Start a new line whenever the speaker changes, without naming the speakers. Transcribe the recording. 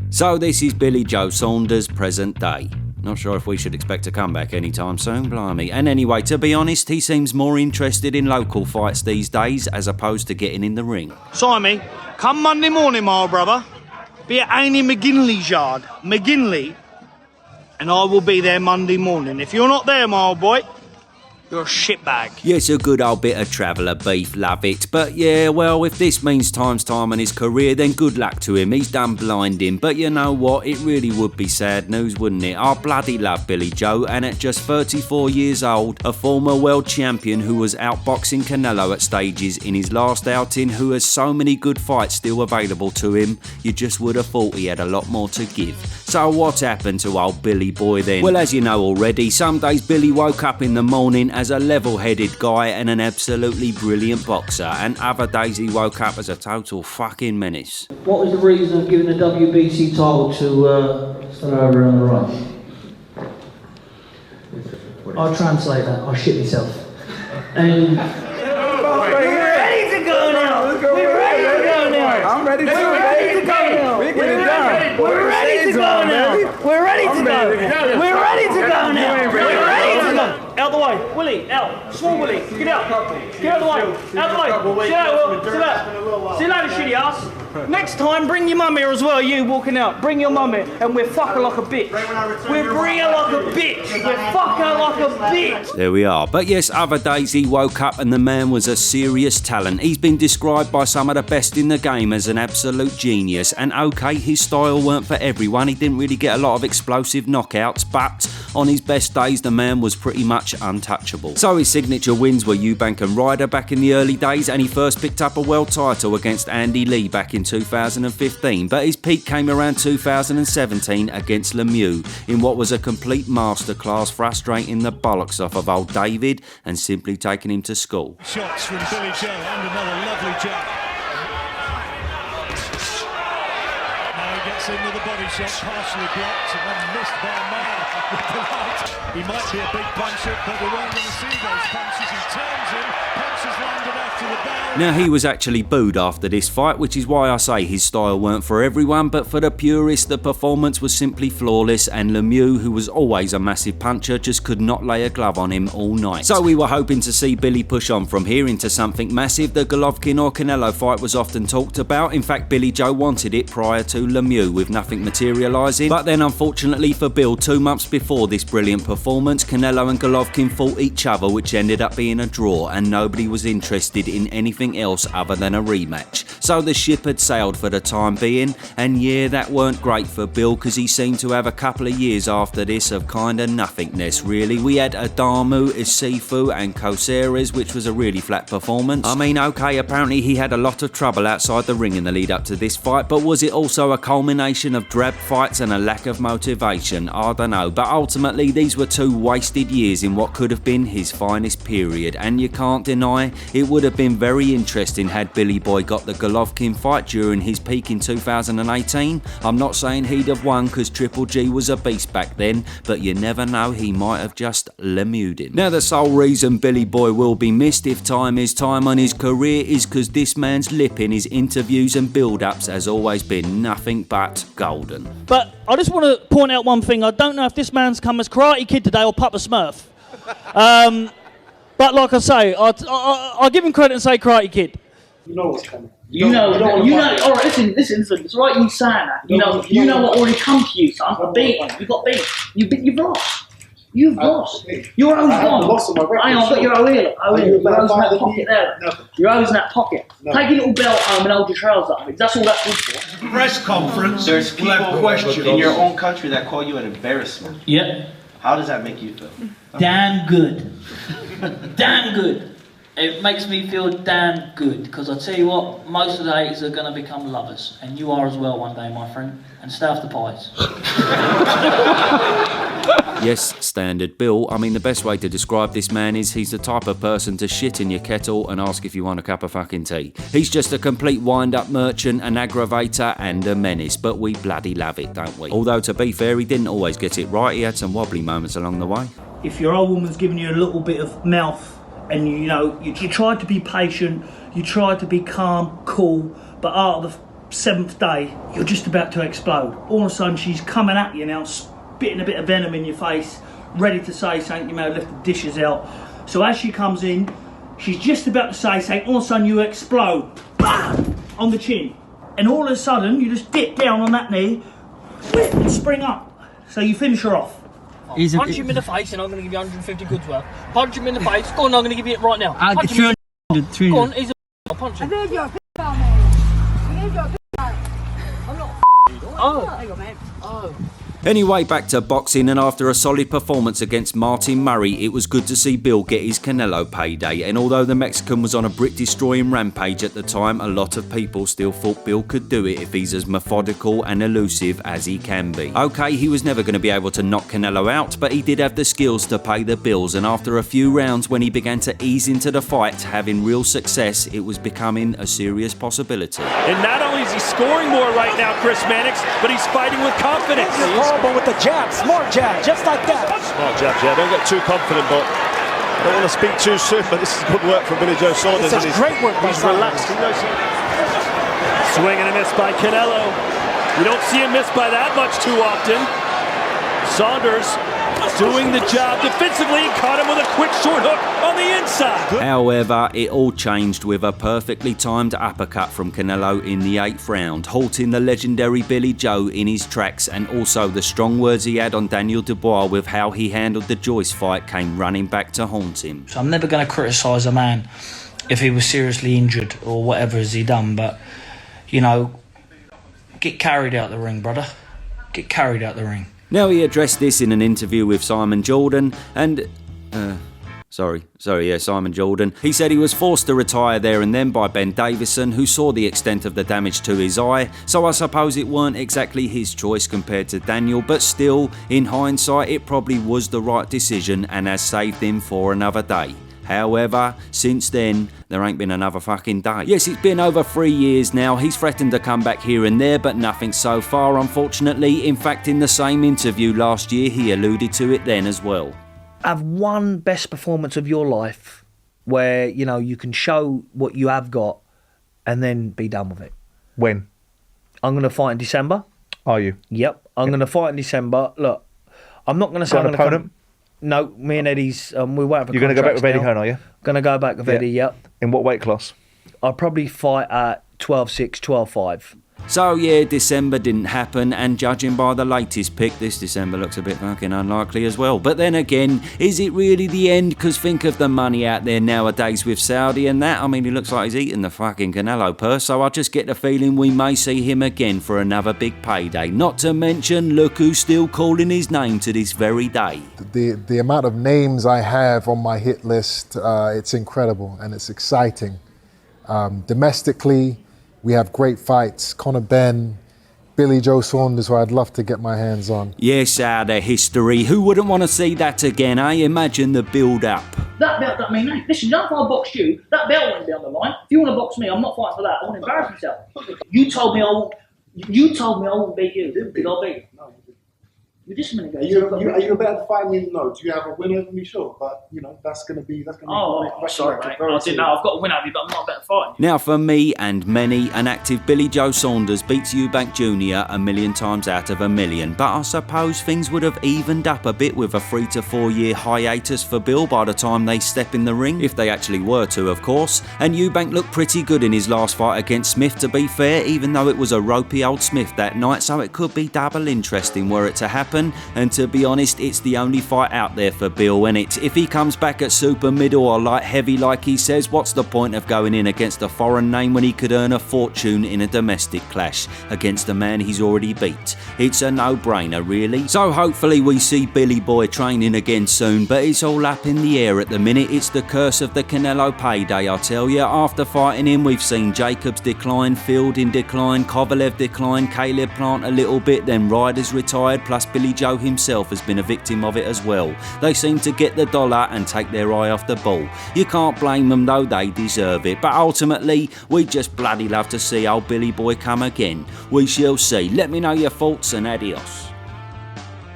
So this is Billy Joe Saunders present day. Not sure if we should expect a comeback anytime soon, blimey. And anyway, to be honest, he seems more interested in local fights these days as opposed to getting in the ring.
Simon, come Monday morning, my old brother, be at Annie McGinley's yard, McGinley, and I will be there Monday morning. If you're not there, my old boy, you're a shitbag.
Yes, a good old bit of traveller beef, love it. But yeah, well, if this means time's time in his career, then good luck to him. He's done blinding. But you know what? It really would be sad news, wouldn't it? I bloody love Billy Joe, and at just 34 years old, a former world champion who was outboxing Canelo at stages in his last outing, who has so many good fights still available to him, you just would have thought he had a lot more to give. So what happened to old Billy boy then? Well, as you know already, some days Billy woke up in the morning as a level-headed guy and an absolutely brilliant boxer, and other days he woke up as a total fucking menace.
What was the reason of giving the WBC title to stand over on the right? I'll translate that. I'll shit myself. And we're ready to go now. We're ready to go now.
I'm ready to go.
We're ready to go now.
We get it done.
We're ready to go now. We're ready to go. We're ready to go now. We're ready to go.
Out the way, Willie, out. Small Willie, get out. Get out the way. Out the way. Sit out, Will. Sit out. Sit out, shitty ass. Next time, bring your mum here as well, you walking out. Bring your mum here, and we're fuck her like a bitch. We're bring her like a bitch. We're fuck her like a bitch.
There we are. But yes, other days he woke up and the man was a serious talent. He's been described by some of the best in the game as an absolute genius. And okay, his style weren't for everyone. He didn't really get a lot of explosive knockouts, but on his best days, the man was pretty much untouchable. So his signature wins were Eubank and Ryder back in the early days, and he first picked up a world title against Andy Lee back in 2015, but his peak came around 2017 against Lemieux in what was a complete masterclass, frustrating the bollocks off of old David and simply taking him to school.
Shots from Billy Joe and another lovely jab. Now he gets in with a body shot, partially blocked and then missed by a mile. He might be a big puncher, but we weren't going to see those punches. He turns in, punches landed after the bell.
Now he was actually booed after this fight, which is why I say his style weren't for everyone, but for the purists the performance was simply flawless, and Lemieux, who was always a massive puncher, just could not lay a glove on him all night. So we were hoping to see Billy push on from here into something massive. The Golovkin or Canelo fight was often talked about. In fact, Billy Joe wanted it prior to Lemieux, with nothing materialising. But then unfortunately for Bill, 2 months before this brilliant performance, Canelo and Golovkin fought each other, which ended up being a draw, and nobody was interested in anything else other than a rematch. So the ship had sailed for the time being, and yeah, that weren't great for Bill, because he seemed to have a couple of years after this of kinda nothingness really. We had Adamu, Isifu and Koceres, which was a really flat performance. I mean, okay, apparently he had a lot of trouble outside the ring in the lead up to this fight, but was it also a culmination of drab fights and a lack of motivation? I don't know, but ultimately these were 2 wasted years in what could have been his finest period, and you can't deny it would have been very interesting had Billy Boy got the Golovkin fight during his peak in 2018. I'm not saying he'd have won, because Triple G was a beast back then, but you never know, he might have just Lemieux'd him. Now the sole reason Billy Boy will be missed, if time is time on his career, is because this man's lip in his interviews and build-ups has always been nothing but golden.
But I just want to point out one thing. I don't know if this man's come as Karate Kid today or Papa Smurf. But like I say, I'll give him credit and say Karate Kid.
You know what's coming. You know. All right, listen. It's right you saying that. You know what already come to you, son. A beat. You got beat. You've lost. You've lost. Your O's gone. Hang on, but your O here. Your O's in that pocket there. Your O's in that pocket. Take your little belt home and hold your trousers up. That's all that's good for.
Press conference. There's people in your own country that call you an embarrassment.
Yeah.
How does that make you feel?
Damn good. Damn good. It makes me feel damn good, because I tell you what, most of the haters are going to become lovers, and you are as well one day, my friend, and stay off the pies.
Yes, standard Bill. I mean, the best way to describe this man is he's the type of person to shit in your kettle and ask if you want a cup of fucking tea. He's just a complete wind-up merchant, an aggravator and a menace, but we bloody love it, don't we? Although, to be fair, he didn't always get it right. He had some wobbly moments along the way.
If your old woman's giving you a little bit of mouth, and you try to be patient, you try to be calm, cool, but 7th day, you're just about to explode. All of a sudden, she's coming at you now, spitting a bit of venom in your face, ready to say something. You may have left the dishes out. So as she comes in, she's just about to say something. All of a sudden, you explode, bam, on the chin. And all of a sudden, you just dip down on that knee, whip, and spring up. So you finish her off. Punch him in the face and I'm going to give you 150 goods worth. Punch him in the face. Go on, I'm going to give you it right now. Punch him. Go on, he's a I'll punch him. I need your man. I'm not hang on, man.
Anyway, back to boxing, and after a solid performance against Martin Murray, it was good to see Bill get his Canelo payday. And although the Mexican was on a Brit-destroying rampage at the time, a lot of people still thought Bill could do it if he's as methodical and elusive as he can be. Okay, he was never going to be able to knock Canelo out, but he did have the skills to pay the bills, and after a few rounds when he began to ease into the fight, having real success, it was becoming a serious possibility.
And not only is he scoring more right now, Chris Mannix, but he's fighting with confidence.
Horrible with the jab, smart jab, just like that.
Smart jab, yeah. Don't get too confident, but I don't want to speak too soon, but this is good work from Billy Joe Saunders.
It's great work by
He's
Saunders.
relaxed. He knows
Swing and a miss by Canelo. You don't see him miss by that much too often. Saunders doing the job defensively, caught him with a quick short hook on the inside.
However, it all changed with a perfectly timed uppercut from Canelo in the 8th round, halting the legendary Billy Joe in his tracks, and also the strong words he had on Daniel Dubois with how he handled the Joyce fight came running back to haunt him.
So I'm never going to criticise a man if he was seriously injured or whatever has he done, but, you know, get carried out the ring, brother. Get carried out the ring.
Now, he addressed this in an interview with Simon Jordan and... Simon Jordan. He said he was forced to retire there and then by Ben Davison, who saw the extent of the damage to his eye, so I suppose it weren't exactly his choice compared to Daniel, but still, in hindsight, it probably was the right decision and has saved him for another day. However, since then, there ain't been another fucking day. Yes, it's been over 3 years now. He's threatened to come back here and there, but nothing so far, unfortunately. In fact, in the same interview last year, he alluded to it then as well.
Have one best performance of your life where, you know, you can show what you have got and then be done with it.
When?
I'm going to fight in December.
Are you?
Yep. I'm going to fight in December. Look, I'm not going to say...
Got an opponent?
No, me and Eddie's... we won't have a
You're going to go back with Eddie Hearn, are you?
Going to go back with Eddie, yep.
In what weight class?
I'll probably fight at 12.6, 12.5.
So yeah, December didn't happen, and judging by the latest pick, this December looks a bit fucking unlikely as well. But then again, is it really the end? Because think of the money out there nowadays with Saudi and that. I mean, he looks like he's eating the fucking Canelo purse, so I just get the feeling we may see him again for another big payday. Not to mention, look who's still calling his name to this very day.
The amount of names I have on my hit list, it's incredible and it's exciting. Domestically, we have great fights. Conor Ben, Billy Joe Saunders, who I'd love to get my hands on.
Yes, out of history. Who wouldn't want to see that again, eh? Imagine the build-up.
That belt, I mean, listen, if I boxed you, that belt wouldn't be on the line. If you want to box me, I'm not fighting for that. I want to embarrass myself. You told me I won't beat you. Did I beat you? No. You just a minute ago.
Are you about to fight me? No. Do you have a win over me? Sure, but you know that's gonna be.
Oh, sorry, mate. I didn't know. I've got a win over you, but I'm not a better fighter.
Now, for me and many, an active Billy Joe Saunders beats Eubank Jr. a million times out of a million. But I suppose things would have evened up a bit with a 3 to 4 year hiatus for Bill by the time they step in the ring, if they actually were to, of course. And Eubank looked pretty good in his last fight against Smith, to be fair, even though it was a ropey old Smith that night, so it could be double interesting were it to happen. And to be honest, it's the only fight out there for Bill, and if he comes back at super middle or light heavy like he says, what's the point of going in against a foreign name when he could earn a fortune in a domestic clash against a man he's already beat? It's a no-brainer, really. So hopefully we see Billy Boy training again soon, but it's all up in the air at the minute. It's the curse of the Canelo payday, I tell you. After fighting him, we've seen Jacobs decline, Fielding decline, Kovalev decline, Caleb Plant a little bit, then Ryder's retired, plus Billy Joe himself has been a victim of it as well. They seem to get the dollar and take their eye off the ball. You can't blame them though, they deserve it. But ultimately, we just bloody love to see old Billy Boy come again. We shall see. Let me know your thoughts and adios.